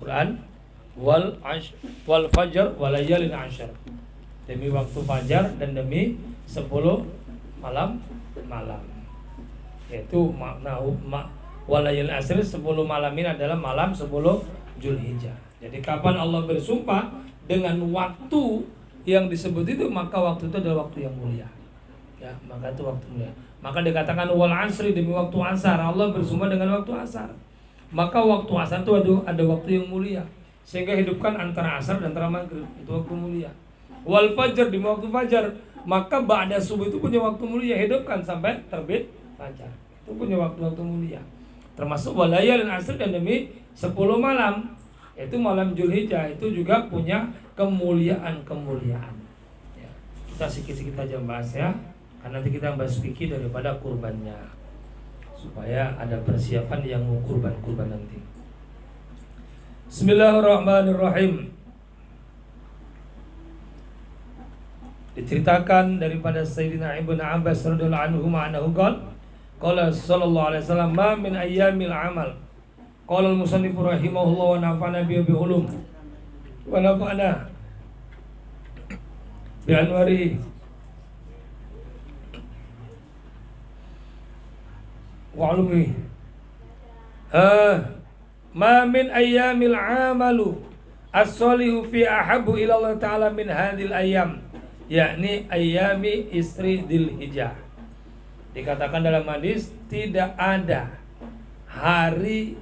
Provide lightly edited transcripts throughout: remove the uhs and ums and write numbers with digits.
Al-Qur'an wal fajr walayalin ashar, demi waktu fajar dan demi 10 malam, yaitu makna walayalin ashar, 10 malam ini adalah malam 10 Zulhijjah. Jadi kapan Allah bersumpah dengan waktu yang disebut itu, maka waktu itu adalah waktu yang mulia. Ya, maka itu waktu mulia. Maka dikatakan wal asri, demi waktu asar. Allah bersumpah dengan waktu asar. Maka waktu asar itu ada waktu yang mulia, sehingga hidupkan antara asar dan antara maghrib, itu waktu mulia. Wal fajar, demi waktu fajar. Maka ba'da subuh itu punya waktu mulia, hidupkan sampai terbit fajar. Itu punya waktu-waktu mulia. Termasuk walayalin asr, dan demi 10 malam, yaitu malam Zulhijjah, itu juga punya kemuliaan. Ya, kita sedikit-sedikit aja bahas ya, karena nanti kita bahas fikih daripada kurbannya, supaya ada persiapan yang mau kurban nanti. Bismillahirrahmanirrahim. Diceritakan daripada Sayyidina Ibnu Abbas radhiyallahu anhu qala sallallahu alaihi wasallam, ma min ayyamil amal. Qala al-musannif rahimahullah wa nafa'ana bi ulum wa nafa'ana bi anwari wa ulumi. Ma min ayyamil amalu as-salihu fi ahabbu ila Allah ta'ala min hadhil ayyam, yakni ayyami istri Dzulhijjah. Dikatakan dalam hadis, tidak ada hari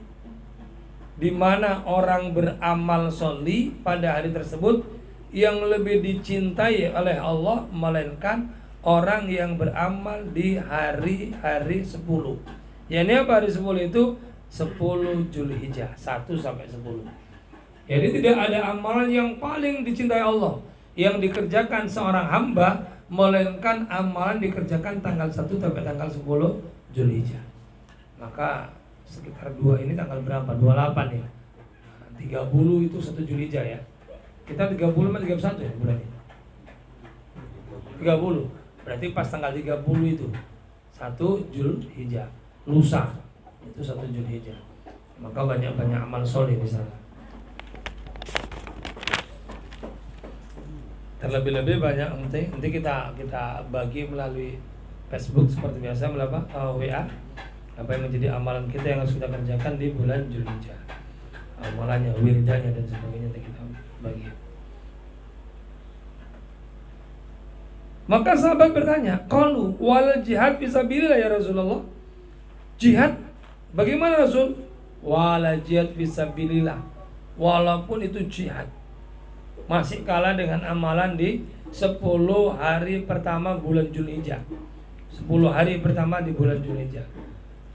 di mana orang beramal sholih pada hari tersebut yang lebih dicintai oleh Allah melainkan orang yang beramal di hari-hari 10. Yani apa hari 10 itu? 10 Zulhijjah, 1 sampai 10. Jadi tidak ada amalan yang paling dicintai Allah yang dikerjakan seorang hamba melainkan amalan dikerjakan tanggal 1 sampai tanggal 10 Zulhijjah. Maka sekitar 2 ini tanggal berapa? 28 ya. 30 itu 1 Zulhijjah ya. Kita 30 sama 31 ya berarti. 30. Berarti pas tanggal 30 itu 1 Zulhijjah. Lusa itu 1 Zulhijjah. Maka banyak-banyak amal soleh di sana. Terlebih-lebih banyak nanti kita bagi melalui Facebook seperti biasa, melalui WA, apa yang menjadi amalan kita yang harus kita kerjakan di bulan Zulhijjah, amalannya, wiridanya dan sebagainya kita bagi. Maka sahabat bertanya, qalu wal jihad fisabilillah ya Rasulullah. Jihad bagaimana Rasul? Wal jihad fisabilillah, walaupun itu jihad masih kalah dengan amalan di 10 hari pertama bulan Zulhijjah. 10 hari pertama di bulan Zulhijjah.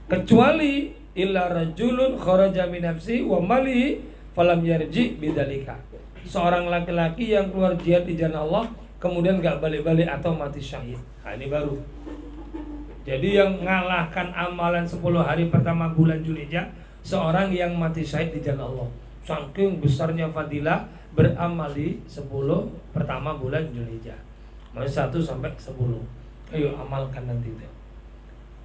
Kecuali illa rajulun kharaja min nafsi wa malihi falam yarji bidzalika. Seorang laki-laki yang keluar jihad di jalan Allah kemudian enggak balik-balik atau mati syahid. Nah, ini baru. Jadi yang mengalahkan amalan 10 hari pertama bulan Zulhijjah, seorang yang mati syahid di jalan Allah. Saking besarnya fadilah beramal di 10 pertama bulan Zulhijjah. Maksudnya 1 sampai 10. Ayo amalkan nanti itu.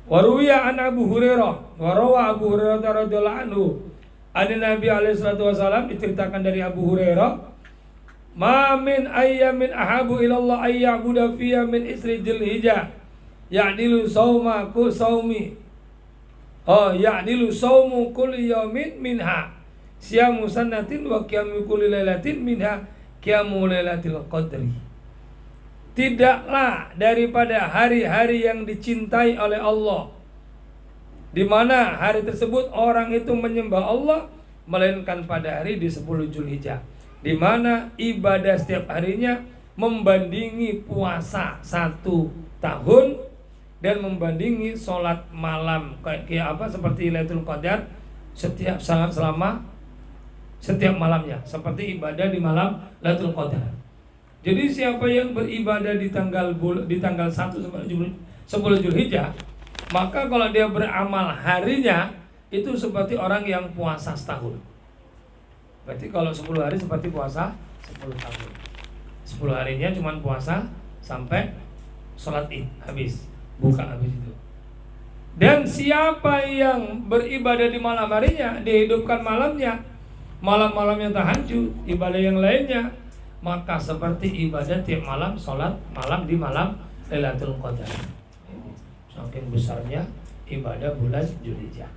Waruwiya an Abu Hurairah, warawa Abu Hurairah radhiyallahu anhu, ada Nabi alaihi salatu wasallam, diceritakan dari Abu Hurairah, ma min ayyamin ahabu ilallah ayya'budu fiha min isri Dzulhijjah, ya'dilu saumaku saumi. Ya'dilu saumu kulli yaumin minha siyamu sannatin wa qiyamu kulli lailatin minha qiyamu lailatul qadri. Tidaklah daripada hari-hari yang dicintai oleh Allah, di mana hari tersebut orang itu menyembah Allah, melainkan pada hari di 10 Zulhijjah, di mana ibadah setiap harinya membandingi puasa 1 tahun dan membandingi sholat malam kayak apa seperti Lailatul Qadar setiap malamnya, seperti ibadah di malam Lailatul Qadar. Jadi siapa yang beribadah di tanggal 1 sampai 10 Zulhijjah, maka kalau dia beramal harinya itu seperti orang yang puasa setahun. Berarti kalau 10 hari seperti puasa 10 tahun. 10 harinya cuma puasa sampai sholat Id habis, buka habis itu. Dan siapa yang beribadah di malam harinya, dihidupkan malamnya, malam-malamnya tahajud, ibadah yang lainnya, maka seperti ibadah tiap malam, sholat malam di malam Lailatul Qadar. Ini saking besarnya ibadah bulan Zulhijjah.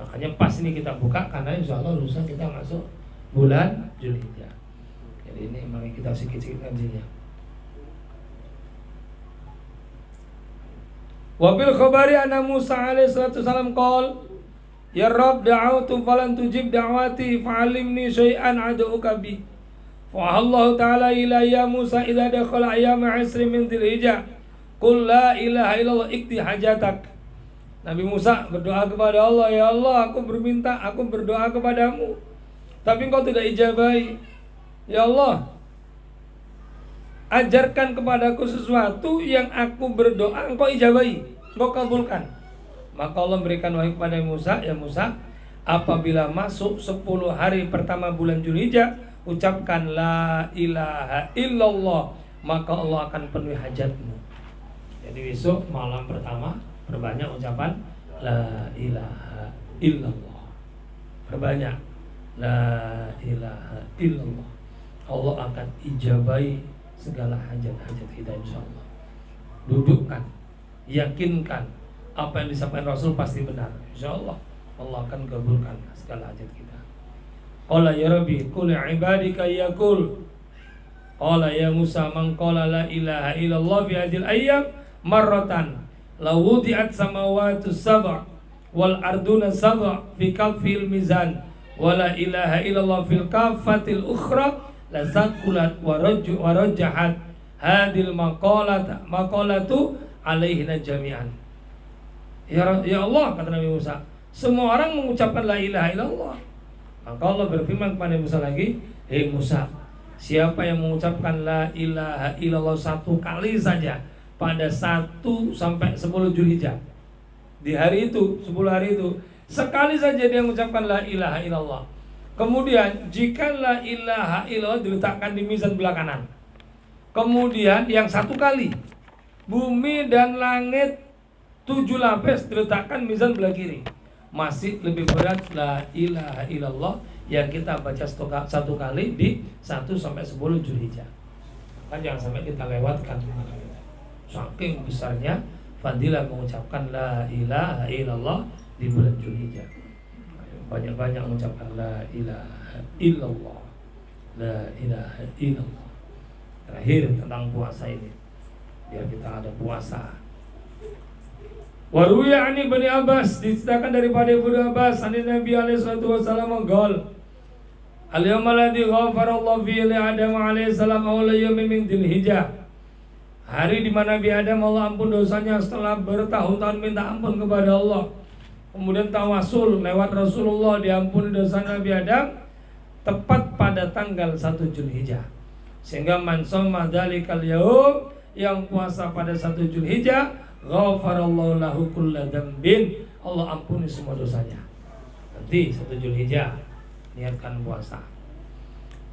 Makanya pas ini kita buka karena insya Allah lusa kita masuk bulan Zulhijjah. Jadi ini mari kita sedikit-sedikit ngajinya. Wa bil khabari anna Musa alaihi salatu wasalam qol ya Rabb da'autu falan tujib da'wati fa'alimni syai'an ad'uka bi. Fa Allah ta'ala ila ya Musa idza dakhala ayyam 'ashri min Dzulhijjah qul la ilaha illallah ikti hajatak. Nabi Musa berdoa kepada Allah, ya Allah aku berdoa kepadamu tapi engkau tidak ijabahi. Ya Allah, ajarkan kepadaku sesuatu yang aku berdoa engkau ijabahi, engkau kabulkan. Maka Allah berikan wahyu kepada Musa, ya Musa, apabila masuk 10 hari pertama bulan Zulhijjah, ucapkan la ilaha illallah, maka Allah akan penuhi hajatmu. Jadi besok malam pertama perbanyak ucapan la ilaha illallah. Perbanyak la ilaha illallah. Allah akan ijabahi segala hajat-hajat kita insyaallah. Dudukkan, yakinkan apa yang disampaikan Rasul pasti benar. Insyaallah Allah akan kabulkan segala hajat kita. Qala ya Rabbi qul ibadika yaqul. Qala ya Musa man qala la ilaha illallah fi hadhil ayyam marratan la wudi'at samawati sab'a wal arduna sab'a fi kaffil mizan wa la ilaha illallah fil kaffatil ukhra la zakulat wa rajjahat hadil maqalatu alaihina jami'an. Ya Allah, kata Nabi Musa, semua orang mengucapkan la ilaha illallah. Maka Allah berfirman kepada Musa lagi, hei Musa, siapa yang mengucapkan la ilaha illallah satu kali saja pada 1 sampai 10 Zulhijjah, di hari itu, 10 hari itu, sekali saja dia mengucapkan la ilaha illallah. Kemudian jika la ilaha illallah diletakkan di mizan belah kanan, kemudian yang 1 kali bumi dan langit 7 lapis diletakkan mizan belah kiri, masih lebih berat la ilaha illallah yang kita baca 1 kali di 1 sampai 10 Zulhijjah. Kan jangan sampai kita lewatkan. Saking besarnya fadilah mengucapkan la ilaha illallah di bulan Zulhijjah. Banyak-banyak mengucapkan la ilaha illallah, la ilaha illallah. Terakhir tentang puasa ini, biar kita ada puasa. Waruya ani Bani Abbas, diceritakan daripada Ibnu Abbas, ani Nabi alaihi salatu wasallam qol al-yawma alladhi ghafarallahu fihi li Adam alaihi salam awwal yawmin min Dzulhijjah. Hari di mana Nabi Adam Allah ampun dosanya setelah bertahun-tahun minta ampun kepada Allah. Kemudian tawasul lewat Rasulullah diampuni dosa Nabi Adam tepat pada tanggal 1 Zulhijjah. Sehingga man shoma dzalikal yaum, yang puasa pada 1 Zulhijjah, ghafarallahu lahu kulla dzambin, Allah ampuni semua dosanya. Nanti 1 Zulhijjah niatkan puasa.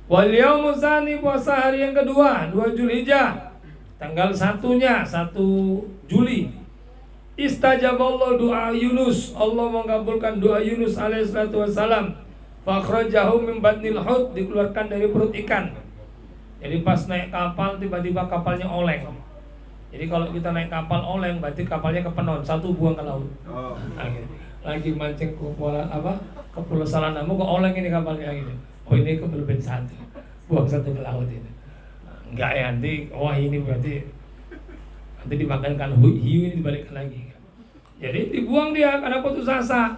Wal yaumuz tsani, puasa hari yang kedua 2 Zulhijjah. Tanggal 1-nya 1 Juli. Istajaballahu doa Yunus, Allah mengabulkan doa Yunus alaihissalatu wassalam. Fakhrajahu min batnil hut, dikeluarkan dari perut ikan. Jadi pas naik kapal tiba-tiba kapalnya oleng. Jadi kalau kita naik kapal oleng berarti kapalnya kepenon, 1 buang ke laut. Lagi mancing ke Pulau Salanamu kok oleng ini kapalnya gitu. Oh ini kebelebet 1, buang 1 ke laut ini. Enggak ya, nanti wah ini berarti nanti dimakankan hiu ini dibalikkan lagi. Jadi dibuang dia karena putus asa,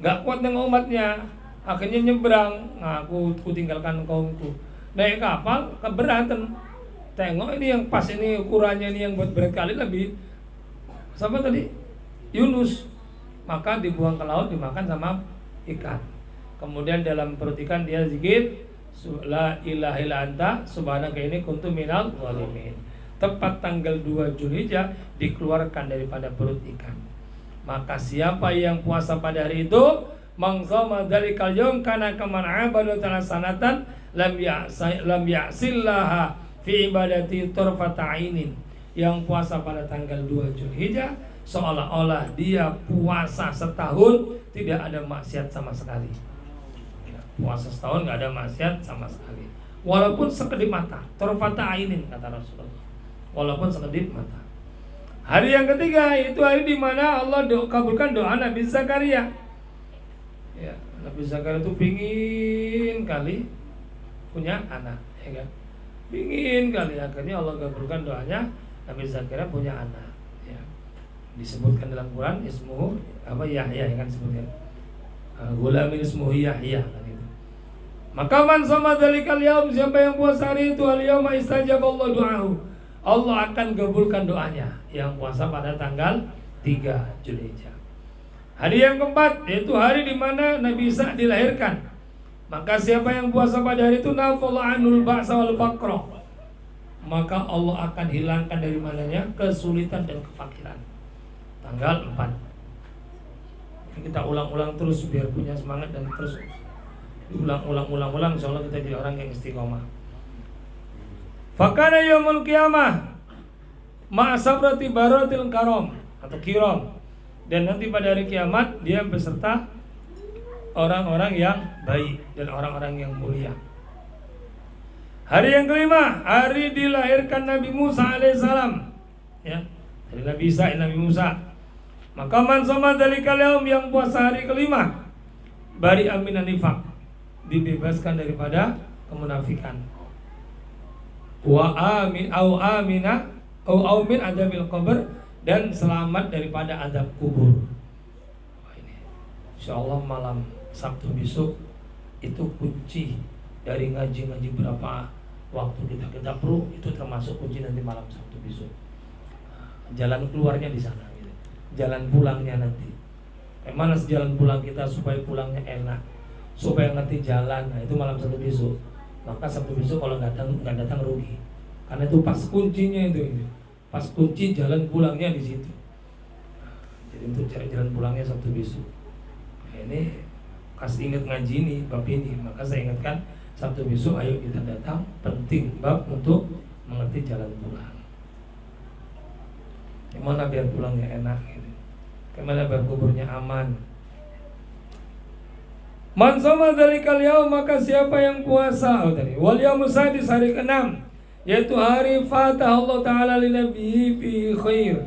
nggak kuat dengan umatnya, akhirnya nyebrang. Nah, aku tinggalkan kaumku. Naik kapal keberatan. Tengok ini yang pas ini ukurannya ini yang buat berkali lebih. Siapa tadi? Yunus. Maka dibuang ke laut dimakan sama ikan. Kemudian dalam perut ikan dia zikir la ilaha illa anta subhanaka inni kuntu minal zalimin. Tepat tanggal 2 Zulhijjah dikeluarkan daripada perut ikan. Maka siapa yang puasa pada hari itu, mangzama dzalikal yaum kana kaman abada ta'ala sanatan lam ya'sillaha fi ibadati tarfata ainin. Yang puasa pada tanggal 2 Zulhijjah seolah-olah dia puasa setahun tidak ada maksiat sama sekali. Puasa setahun nggak ada maksiat sama sekali. Walaupun sekedip mata, tarfata ainin kata Rasulullah. Walaupun sekedip mata. Hari yang ketiga itu hari di mana Allah kabulkan doa Nabi Zakaria. Ya, Nabi Zakaria itu pingin kali punya anak, ya kan? Pingin kali, akhirnya Allah kabulkan doanya, Nabi Zakaria punya anak. Ya. Disebutkan dalam Quran ismuhu apa Yahya, ya kan sebutkan. Gulamin ismuhu Yahya kan itu. Maka man sama dzalikal yaum, siapa yang puasa hari itu al-yauma istajaballahu du'ahu. Allah akan kabulkan doanya yang puasa pada tanggal 3 Zulhijjah. Hari yang keempat yaitu hari di mana Nabi Isa dilahirkan. Maka siapa yang puasa pada hari itu nafalla anul ba'sa wal faqra. Maka Allah akan hilangkan dari mananya kesulitan dan kefakiran. Tanggal 4. Kita ulang-ulang terus biar punya semangat dan terus diulang-ulang insyaallah kita jadi orang yang istiqomah. Fakana yaumul qiyamah ma'asabrati baratil karom atau kiram. Dan nanti pada hari kiamat dia beserta orang-orang yang baik dan orang-orang yang mulia. Hari yang kelima, hari dilahirkan Nabi Musa alaihissalam. Ya, dari Nabi Isa Nabi Musa. Maka man sama dzalikal yaum, yang puasa hari kelima, bari aminan nifaq, dibebaskan daripada kemunafikan. Wa amin au amina au min adabil qabr, dan selamat daripada adab kubur. Ini insyaallah malam Sabtu besok itu kunci dari ngaji berapa waktu kita perlu, itu termasuk kunci nanti malam Sabtu besok. Jalan keluarnya di sana gitu. Jalan pulangnya nanti. Mana jalan pulang kita supaya pulangnya enak, supaya ngerti jalan. Nah, itu malam Sabtu besok. Maka Sabtu besok kalau nggak datang rugi, karena itu pas kuncinya itu. Pas kunci jalan pulangnya di situ. Jadi untuk cari jalan pulangnya Sabtu besok. Nah, ini kasih ingat ngaji ini, bab ini. Maka saya ingatkan Sabtu besok ayo kita datang, penting bab untuk mengerti jalan pulang. Gimana biar pulangnya enak gitu. Gimana biar kuburnya aman. Man sama dzalikal yaum, maka siapa yang puasa wal yaumul sadis, hari ke-6, yaitu hari fatah Allah Ta'ala li nabiyyi fi khair.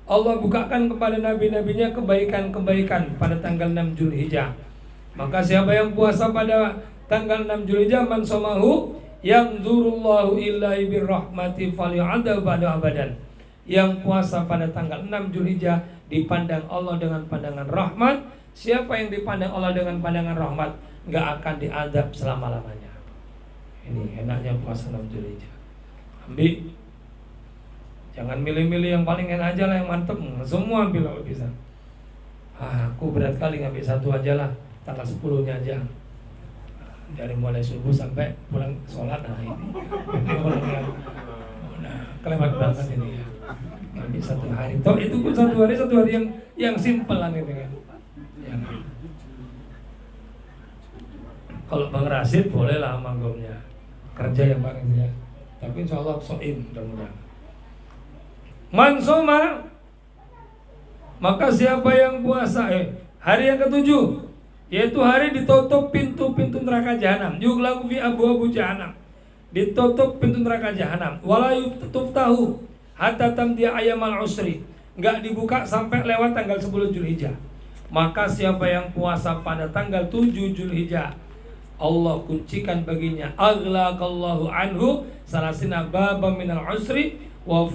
Allah bukakan kepada nabi-nabinya kebaikan-kebaikan pada tanggal 6 Zulhijjah. Maka siapa yang puasa pada tanggal 6 Zulhijjah, man somahu yanzurullahu illahi birrahmati faly'adha ba'da abadan. Yang puasa pada tanggal 6 Zulhijjah dipandang Allah dengan pandangan rahmat. Siapa yang dipandang Allah dengan pandangan rahmat nggak akan diadab selama-lamanya. Ini enaknya puasa 6 Zulhijjah. Ambil, jangan milih-milih yang paling enak aja lah, yang mantep. Semua ambil kalau bisa. Aku berat kali ngambil satu aja lah, tanggal 10-nya aja. Dari mulai subuh sampai pulang sholat. Nah ini orang yang kelewat banget ini ya. Ngambil satu hari. Toh itu pun satu hari yang simpel lah gitu kan. Ya. Kalau Bang Rasid boleh lah manggungnya, kerja yang paling ya. Tapi insya Allah so'im mudah-mudahan. Man soma, maka siapa yang puasa hari yang ke-7, yaitu hari ditutup pintu-pintu neraka jahanam. Yughlaqu fi abwaab jahanam. Ditutup pintu neraka jahanam. Wala yuftahu hatta tamdi ayamal usri. Enggak dibuka sampai lewat tanggal 10 Zulhijjah. Maka siapa yang puasa pada tanggal 7 Zulhijjah, Allah kuncikan baginya aghlaqallahu anhu salasina baba minal usri wa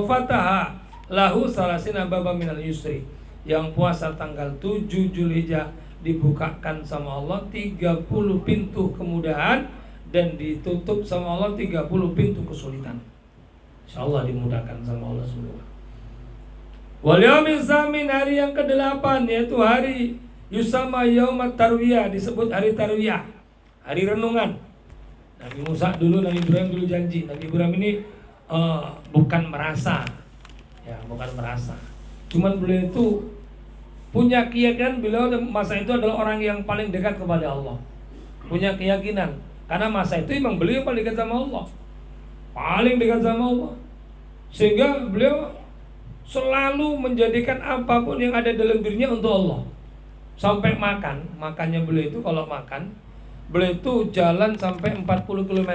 fataha lahu salasina baba minal yusri. Yang puasa tanggal 7 Zulhijjah dibukakan sama Allah 30 pintu kemudahan, dan ditutup sama Allah 30 pintu kesulitan. Insyaallah dimudahkan sama Allah semua. Wal yaumil samin, hari yang ke-8, yaitu hari yusama yaumat tarwiyah, disebut hari tarwiyah, hari renungan. Nabi Musa dulu, Nabi Ibrahim dulu janji. Nabi Ibrahim ini bukan merasa, ya bukan merasa. Cuman beliau itu punya keyakinan beliau masa itu adalah orang yang paling dekat kepada Allah. Punya keyakinan karena masa itu memang beliau paling dekat sama Allah, paling dekat sama Allah, sehingga beliau selalu menjadikan apapun yang ada dalam dirinya untuk Allah. Sampai makannya beliau itu kalau makan Beliau itu jalan sampai 40 km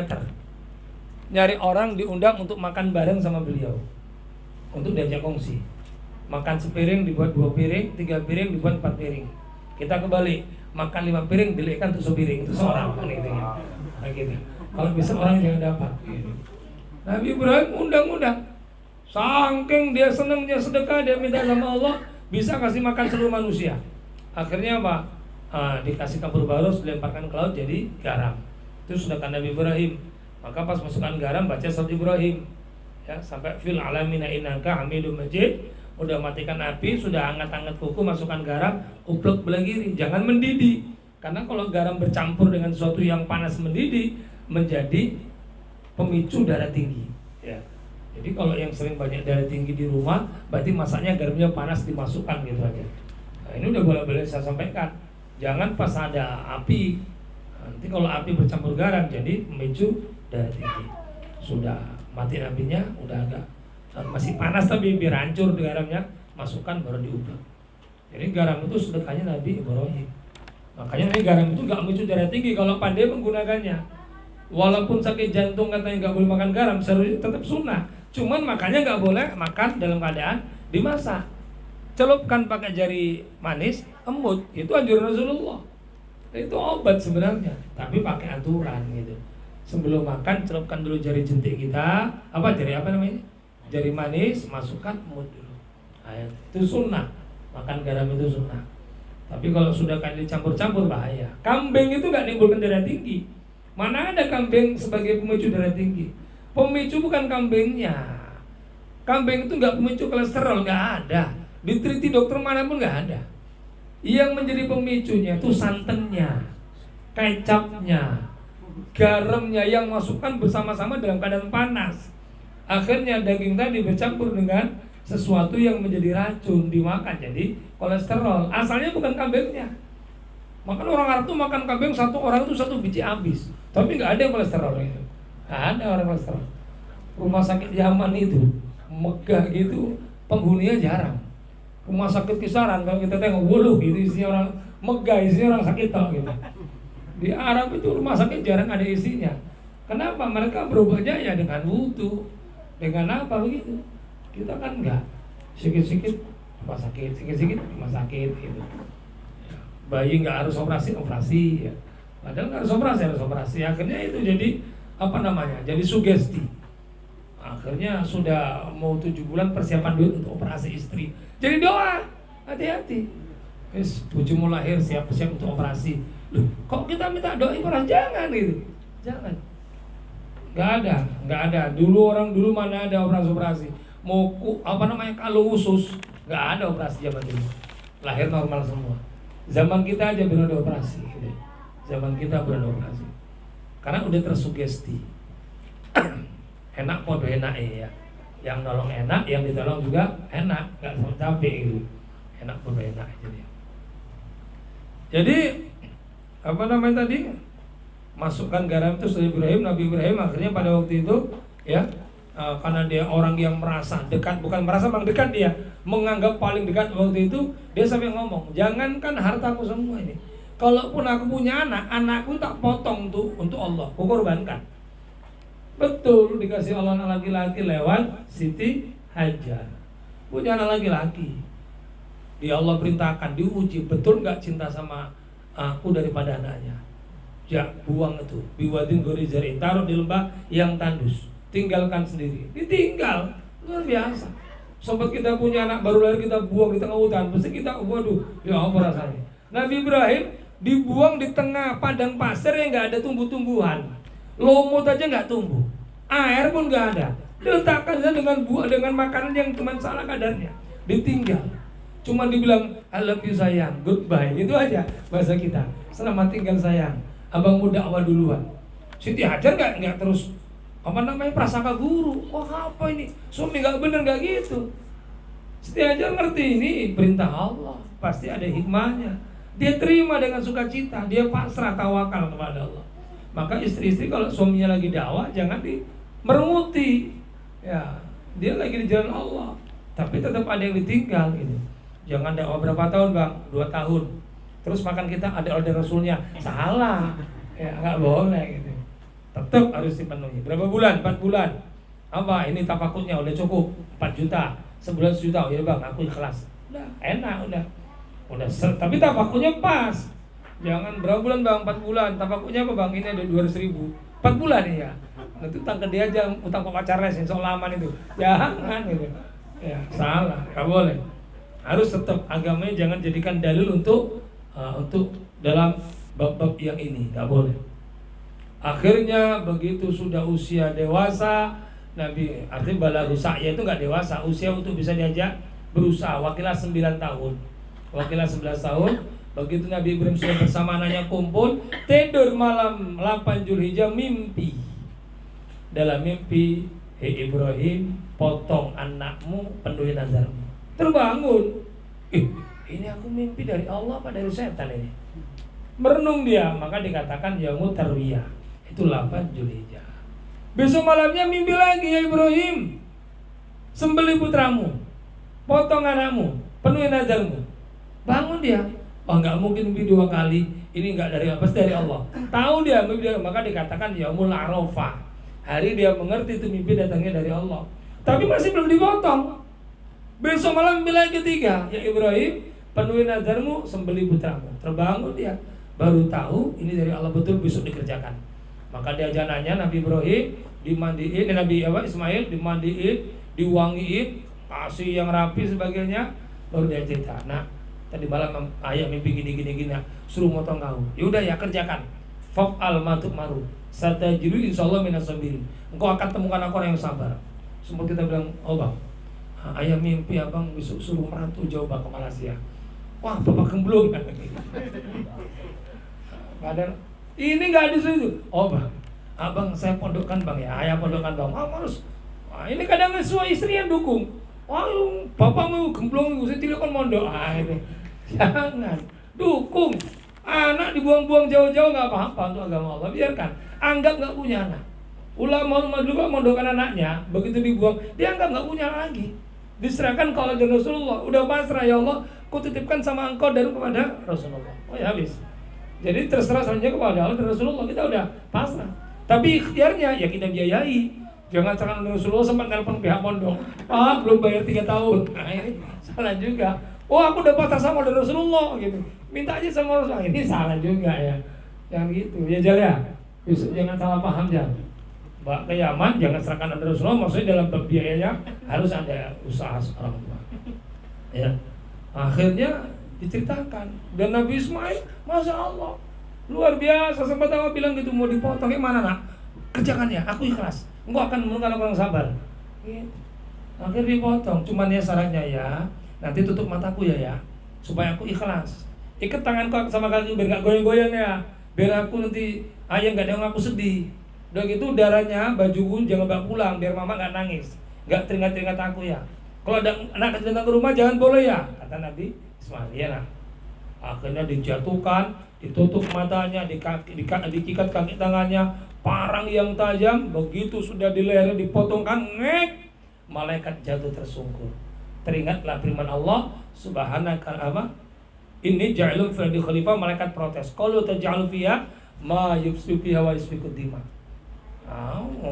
nyari orang diundang untuk makan bareng sama beliau, untuk diajak kongsi. Makan sepiring dibuat 2 piring, 3 piring dibuat 4 piring. Kita kembali makan 5 piring dilihatkan untuk sepiring, itu seorang kan gitu ya. Nah, gitu. Kalau bisa orang jangan dapat gitu. Nabi Ibrahim undang-undang. Saking dia senangnya sedekah, dia minta sama Allah bisa kasih makan seluruh manusia. Akhirnya apa? Dikasih kapur barus, dilemparkan ke laut jadi garam. Itu sedekah Nabi Ibrahim. Maka pas masukkan garam baca surat Ibrahim. Ya, sampai fil alamina innaka hamidum majid. Udah matikan api, sudah angkat-angkat kuku, masukkan garam, uplek belah kiri, jangan mendidih. Karena kalau garam bercampur dengan sesuatu yang panas mendidih, menjadi pemicu darah tinggi. Ya. Jadi kalau yang sering banyak darah tinggi di rumah, berarti masaknya garamnya panas dimasukkan gitu aja. Nah, ini udah boleh-boleh saya sampaikan. Jangan pas ada api, nanti kalau api bercampur garam jadi memicu darah tinggi. Sudah mati apinya, udah agak masih panas tapi biar hancur di garamnya, masukkan baru diublek. Jadi garam itu sedekahnya Nabi Ibrahim. Makanya ini garam itu gak memicu darah tinggi kalau pandai menggunakannya. Walaupun sakit jantung katanya gak boleh makan garam, seharusnya tetap sunnah. Cuman makanya gak boleh makan dalam keadaan dimasak. Celupkan pakai jari manis, emut, itu anjuran Rasulullah. Itu obat sebenarnya, tapi pakai aturan gitu. Sebelum makan celupkan dulu jari jentik kita, jari apa namanya? Jari manis, masukkan emut dulu. Nah, itu sunnah. Makan garam itu sunnah. Tapi kalau sudah kali campur-campur bahaya. Kambing itu gak nimbulkan darah tinggi. Mana ada kambing sebagai pemicu darah tinggi? Pemicu bukan kambingnya. Kambing itu gak pemicu kolesterol, gak ada. Diteliti dokter manapun gak ada. Yang menjadi pemicunya itu santannya, kecapnya, garamnya yang masukkan bersama-sama dalam keadaan panas. Akhirnya daging tadi bercampur dengan sesuatu yang menjadi racun dimakan jadi kolesterol. Asalnya bukan kambingnya. Maka orang Arab tuh makan kambing satu orang itu 1 biji habis. Tapi nggak ada yang kolesterol itu. Nggak ada orang kolesterol. Rumah sakit Yaman itu megah gitu, penghuninya jarang. Rumah sakit kisaran kalau kita tengok wuluh gitu isinya orang megah, isinya orang sakit tau gitu. Di Arab itu rumah sakit jarang ada isinya. Kenapa? Mereka berobatnya ya dengan wudu. Dengan apa begitu? Kita kan enggak. Sikit-sikit rumah sakit, sikit-sikit rumah sakit gitu. Ya, bayi enggak harus operasi ya. Padahal enggak harus operasi. Akhirnya itu jadi jadi sugesti. Akhirnya sudah mau 7 bulan persiapan duit untuk operasi istri. Jadi doa, hati-hati. Bojomu lahir siap-siap untuk operasi. Loh, kok kita minta doa operasi? Jangan gitu. Jangan. Gak ada. Dulu mana ada operasi. Mau kalau usus, gak ada operasi zaman dulu. Lahir normal semua. Zaman kita aja belum ada operasi. Gitu. Zaman kita belum ada operasi. Karena udah tersugesti. Enak podo enak ya. Yang nolong enak, yang ditolong juga enak, gak capek gitu. Enak podo enak jadi. Jadi tadi? Masukkan garam itu Nabi Ibrahim akhirnya pada waktu itu ya karena dia orang yang merasa dekat, bukan merasa memang dekat, dia menganggap paling dekat waktu itu, dia sampai ngomong, jangankan hartaku semua ini, kalaupun aku punya anakku tak potong tuh untuk Allah, aku korbankan. Betul, dikasih Allah anak laki-laki lewat Siti Hajar, punya anak laki-laki. Dia Allah perintahkan diuji, betul nggak cinta sama aku daripada anaknya. Ya, buang itu biwadin gorizari, taruh di lembah yang tandus, tinggalkan sendiri. Ditinggal, luar biasa. Sobat kita punya anak baru lahir, kita buang di tengah hutan, pasti kita waduh, ya apa rasanya. Nabi Ibrahim dibuang di tengah padang pasir yang nggak ada tumbuh-tumbuhan, lumut aja nggak tumbuh, air pun nggak ada. Diletakkan dengan buah, dengan makanan yang cuma salah kadarnya, ditinggal. Cuma dibilang I love you sayang, goodbye, itu aja bahasa kita. Selamat tinggal sayang. Abangmu dakwah duluan. Siti Hajar nggak terus prasangka guru. Wah apa ini? Suami nggak bener nggak gitu. Siti Hajar ngerti ini perintah Allah, pasti ada hikmahnya. Dia terima dengan sukacita, dia pasrah tawakal kepada Allah. Maka istri-istri kalau suaminya lagi dakwah jangan dimeruti. Ya, dia lagi di jalan Allah, tapi tetap ada yang ditinggal gitu. Jangan dakwah berapa tahun bang? 2 tahun. Terus makan kita ada order Rasulnya, salah Ya nggak boleh gitu. Tetap harus dipenuhi. Berapa bulan? 4 bulan. Apa? Ini tafakutnya udah cukup 4 juta. Sebulan 1 juta. Oh ya bang, aku ikhlas. Udah enak udah. Tapi tafakutnya pas. Jangan berapa bulan bang? 4 bulan. Tafakutnya apa bang? Ini ada 200.000. 4 bulan ya. Nanti utang ke dia aja, utang ke pacarnya sih, soal laman itu. Jangan gitu. Ya salah, nggak boleh. Harus tetap agamanya jangan jadikan dalil untuk dalam bab-bab yang ini, nggak boleh. Akhirnya begitu sudah usia dewasa, Nabi artinya balagu sa'ya itu nggak dewasa, usia untuk bisa diajak berusaha. Wakilah 9 tahun. Wakilah 11 tahun. Begitu Nabi Ibrahim sudah bersama anaknya kumpul, tidur malam 8 Zulhijjah mimpi. Dalam mimpi, hei Ibrahim, potong anakmu, penuhi nazarmu. Terbangun. Ini aku mimpi dari Allah apa dari setan ini? Merenung dia, maka dikatakan yaumut tarwiyah. Itu 8 Zulhijjah. Besok malamnya mimpi lagi, ya Ibrahim, sembelih putramu, potong anakmu, penuhi nazarmu. Bangun dia. Oh nggak mungkin mimpi 2 kali. Ini nggak dari apa? Dari Allah. Tahu dia mimpi, maka dikatakan yaumul arafah. Hari dia mengerti itu mimpi datangnya dari Allah. Tapi masih belum dipotong. Besok malam mimpi lagi ketiga, ya Ibrahim, penuhi nazarmu, sembelih putramu. Terbangun dia, baru tahu ini dari Allah betul, besok dikerjakan. Maka dia jananya Nabi Ibrahim dimandiin, Nabi Ismail dimandiin, diwangiin, kasih yang rapi sebagainya, baru dia cerita. Nah, tadi malam ayah mimpi gini, suruh motong kau. Yaudah ya kerjakan. Fa'al matuk maru. Satajidu insyaallah minas sabirin. Engkau akan temukan aku orang yang sabar. Semua kita bilang, oh bang, ayah mimpi abang besok suruh merantau jauh bang ke Malaysia. Wah bapak gemblung. Padahal ini nggak ada situ. Oh bang, abang saya pondokkan bang ya, ayah pondokkan bang. Harus. Wah, ini kadang sesuai istri yang dukung. Wah bapak mau gemblung, saya tidak kan mondok. Ini jangan dukung. Anak dibuang-buang jauh-jauh nggak apa-apa untuk agama Allah, biarkan. Anggap nggak punya anak. Ulama dulu mondokkan anaknya, begitu dibuang, dia anggap nggak punya lagi. Diserahkan kalau dari Rasulullah, udah pasrah ya Allah, ku titipkan sama engkau dan kepada Rasulullah. Oh ya habis. Jadi terserah selanjutnya kepada Allah dan Rasulullah, kita udah pasrah. Tapi ikhtiarnya ya kita biayai. Jangan sekarang Rasulullah sempat nelpon pihak pondok, Pak belum bayar 3 tahun. Nah ini salah juga. Oh aku udah pasrah sama dari Rasulullah gitu. Minta aja sama Rasulullah. Ini salah juga ya. Yang gitu ya Jal ya. Jangan salah paham Jal. Mbak ke Yaman jangan serahkan pada Rasulullah, maksudnya dalam biayanya harus ada usaha orang tua. Ya. Akhirnya diceritakan dan Nabi Ismail, masya Allah, luar biasa. Sempat aku bilang gitu, mau dipotong gimana nak? Kerjakan ya, aku ikhlas. Engkau akan menemukan orang sabar. Gitu. Akhirnya dipotong, cuman ya syaratnya ya, nanti tutup mataku ya, supaya aku ikhlas. Ikat tanganku sama kaki biar gak goyang-goyang ya, biar aku nanti ayah gak ada yang aku sedih. Udah gitu darahnya, bajuku jangan bawa pulang biar mama gak nangis, gak teringat-teringat aku ya. Kalau ada anak kecil datang ke rumah jangan boleh ya, kata Nabi Ismail ya nah. Akhirnya dijatuhkan, ditutup matanya, diikat kaki tangannya, parang yang tajam. Begitu sudah di lehernya dipotongkan, ngek, malaikat jatuh tersungkur. Teringatlah firman Allah subhanaka apa? Ini ja'ilun fi khalifah, malaikat protes. Qalu taj'alu fiha ma yufsidu fiha wa yasfiku dima.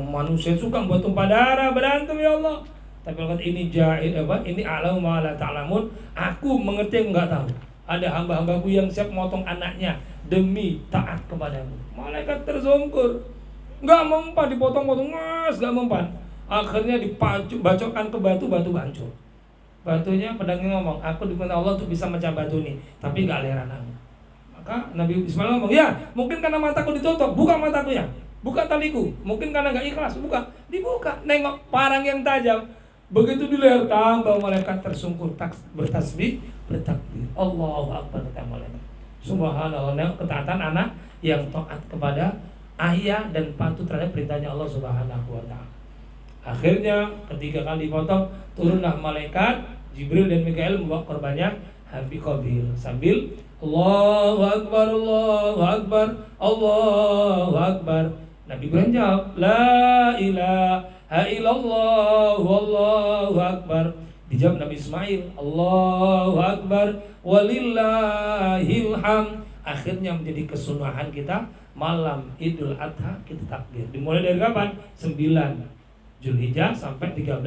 Manusia suka buat tumpah darah, berantem ya Allah. Tapi kalau ini ja'il apa? Ini a'lamu ma la ta'lamun. Aku mengerti yang enggak tahu. Ada hamba-hambaku yang siap motong anaknya demi taat kepadamu. Malaikat tersungkur. Enggak mempan, dipotong-potong, enggak mempan. Akhirnya dibacokkan ke batu, batu hancur. Batunya pedangnya ngomong, aku diminta Allah untuk bisa mecah batu ini, tapi gak leheran aku. Maka Nabi Ismail ngomong, ya mungkin karena mataku ditutup, buka mataku ya, buka taliku. Mungkin karena gak ikhlas, buka, dibuka. Nengok parang yang tajam. Begitu di leher tambah malaikat tersungkur, bertasbih, bertakbir. Allahu Akbar, kata malaikat. Subhanallah, ketaatan anak yang taat kepada ayah dan patuh terhadap perintahnya Allah Subhanahu wa ta'ala. Akhirnya ketika kali dipotong, turunlah malaikat Jibril dan Mikail membawa korbannya Habil Qabil sambil Allahu Akbar, Allahu Akbar, Allahu Akbar. Nabi Ibrahim jawab, La ilaha illallah, Wallahu Akbar. Dijawab Nabi Ismail, Allahu Akbar, walillahil hamd. akhirnya menjadi kesunahan kita malam Idul Adha kita takbir. Dimulai dari kapan? 9 Zulhijjah sampai 13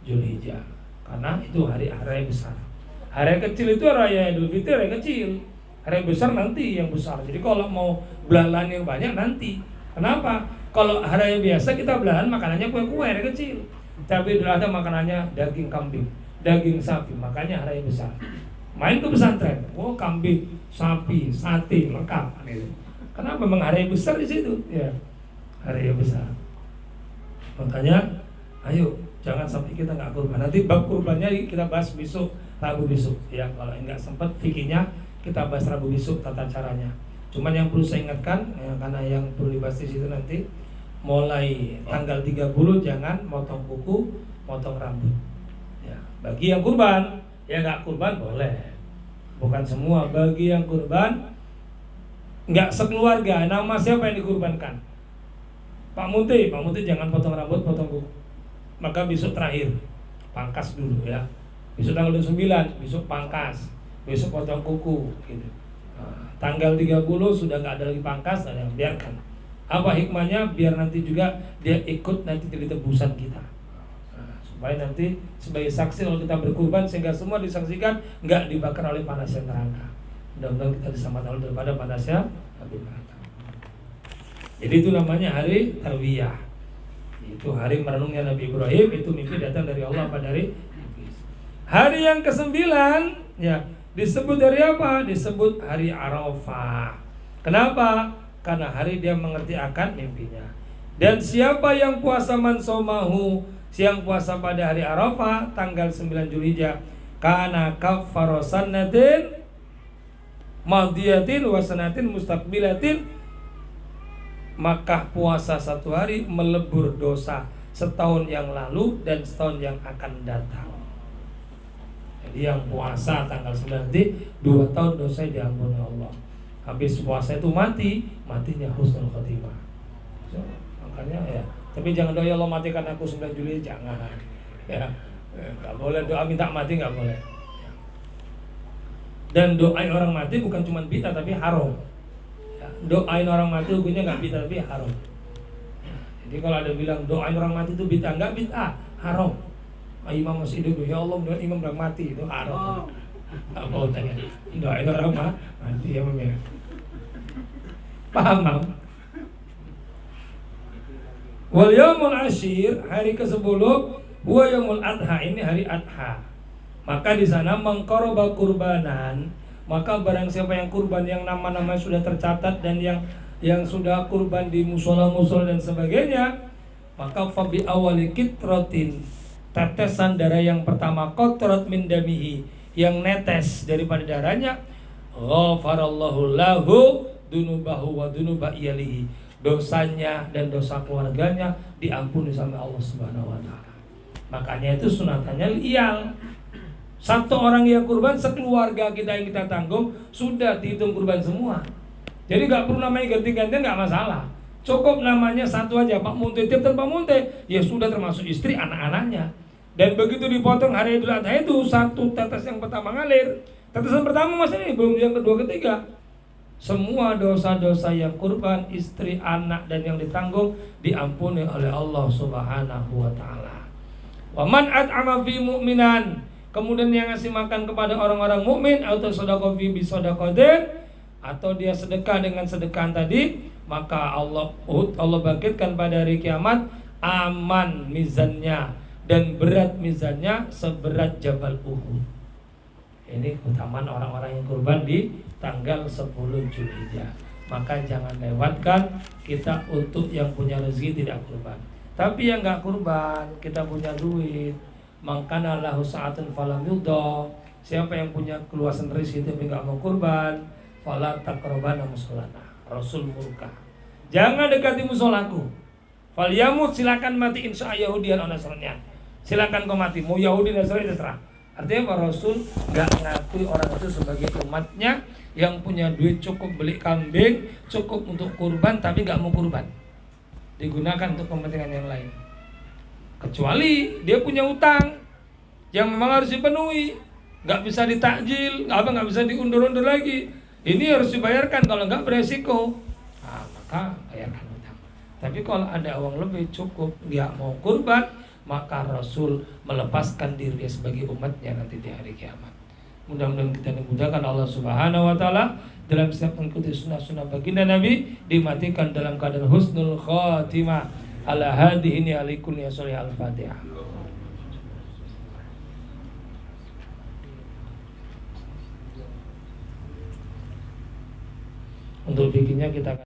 Zulhijjah. Karena itu hari-hari besar. Hari kecil itu raya Idul Fitri, hari kecil. Hari besar nanti yang besar. Jadi kalau mau belahan yang banyak nanti. Kenapa? Kalau hari biasa kita belahan makanannya kue-kue hari kecil. Tapi Idul Adha makanannya daging kambing, daging sapi. Makanya hari besar. Main ke pesantren, oh kambing, sapi, sate lengkap. Kenapa? Memang hari besar di situ. Ya, hari besar. Makanya, ayo jangan sampai kita nggak kurban. Nanti bab kurbannya kita bahas besok, Rabu besok. Ya, kalau nggak sempat fikihnya kita bahas Rabu besok tata caranya. Cuman yang perlu saya ingatkan, ya, karena yang perlu dibahas di situ nanti, mulai tanggal 30 jangan motong kuku, motong rambut. Ya, bagi yang kurban, ya nggak kurban boleh. Bukan semua, bagi yang kurban, nggak sekeluarga. Nama siapa yang dikurbankan? Pak Munti jangan potong rambut, potong kuku. Maka besok terakhir, pangkas dulu ya. Besok tanggal 29, besok pangkas. Besok potong kuku gitu. Nah, tanggal 30 sudah nggak ada lagi pangkas, ada yang biarkan. Apa hikmahnya? Biar nanti juga dia ikut nanti jadi tebusan kita. Nah, supaya nanti sebagai saksi kalau kita berkurban sehingga semua disaksikan nggak dibakar oleh panasnya neraka. Mudah-mudahan kita diselamatkan daripada panasnya api neraka. Jadi itu namanya hari Tarwiyah. Itu hari merenungnya Nabi Ibrahim, itu mimpi datang dari Allah apa dari Iblis. Hari yang ke-9 ya disebut dari apa? Disebut hari Arafah. Kenapa? Karena hari dia mengerti akan mimpinya. Dan siapa yang puasa mansomahu, siang puasa pada hari Arafah tanggal 9 Zulhijjah, kana kaffara sanatin madiyatin wa sanatin mustaqbilatin, maka puasa satu hari melebur dosa setahun yang lalu dan setahun yang akan datang. Jadi yang puasa tanggal 9 nanti 2 tahun dosa diampuni Allah. Habis puasa itu matinya husnul khotimah. So, makanya ya, tapi jangan doa ya Allah matikan aku 9 Juli, jangan. Ya, nggak boleh doa minta mati, nggak boleh. Ya. Dan doain orang mati bukan cuma bid'ah tapi haram. Ya, doain orang mati hukumnya nggak bid'ah tapi haram. Ya, jadi kalau ada bilang doain orang mati itu bid'ah, nggak bid'ah, haram. Imam masih hidup, ya Allah doain imam udah mati itu haram. Nggak mau tanya doain orang mati ya Mam ya. Paham Mam? Wal yaumul ashir, hari ke-10 huwa yaumul adha, ini hari adha. Maka di sana mengqaraba kurbanan, maka barang siapa yang kurban yang nama-nama sudah tercatat dan yang sudah kurban di musola-musola dan sebagainya, maka fabi awali kitratin, tetesan darah yang pertama, qatrat min damihi, yang netes daripada darahnya, ghafarallahu lahu dunubahu wa dunuba iyalihi, dosanya dan dosa keluarganya diampuni sama Allah Subhanahu wa taala. Makanya itu sunatannya liyal. Satu orang yang kurban sekeluarga kita yang kita tanggung sudah dihitung kurban semua. Jadi nggak perlu namanya ganti-gantian, nggak masalah. Cukup namanya satu aja, Pak Munte, tiap Pak Munte, ya sudah termasuk istri anak-anaknya. Dan begitu dipotong hari Idul Adha itu satu tetes yang pertama ngalir. Tetesan pertama masih ini, belum yang kedua ketiga. Semua dosa-dosa yang kurban, istri, anak dan yang ditanggung diampuni oleh Allah Subhanahu wa taala. Wa man at'ama fi mu'minan, kemudian yang ngasih makan kepada orang-orang mukmin, atau sedekah fi bi sedekatin, atau dia sedekah dengan sedekah tadi, maka Allah bangkitkan pada hari kiamat aman mizannya dan berat mizannya seberat Jabal Uhud. Ini keutamaan orang-orang yang kurban di tanggal 10 Zulhijjah. Maka jangan lewatkan kita untuk yang punya rezeki tidak kurban. Tapi yang nggak kurban, kita punya duit, mangkana lahu sa'atun falam yudha. Siapa yang punya keluasan rezeki tapi nggak mau kurban, fala taqrabana musholana. Rasul murka. Jangan dekati musolaku. Fal yamut, silakan mati insya Yahudi atau Nasrani. Silakan kau mati, mau Yahudi Nasrani terserah. Artinya Pak Rasul nggak mengakui orang itu sebagai umatnya yang punya duit cukup beli kambing, cukup untuk kurban tapi nggak mau kurban, digunakan untuk kepentingan yang lain. Kecuali dia punya utang yang memang harus dipenuhi, nggak bisa ditakjil, nggak bisa diundur-undur lagi. Ini harus dibayarkan, kalau enggak beresiko. Nah, maka bayarkan hutang. Tapi kalau ada uang lebih cukup, nggak mau kurban, maka Rasul melepaskan diri sebagai umatnya nanti di hari kiamat. Mudah-mudahan kita dimudahkan Allah Subhanahu wa taala dalam setiap mengikuti sunnah-sunnah baginda Nabi, dimatikan dalam keadaan husnul khatimah. Ala hadhihi ni alikul ya sholih al-Fatihah. Untuk bikinnya kita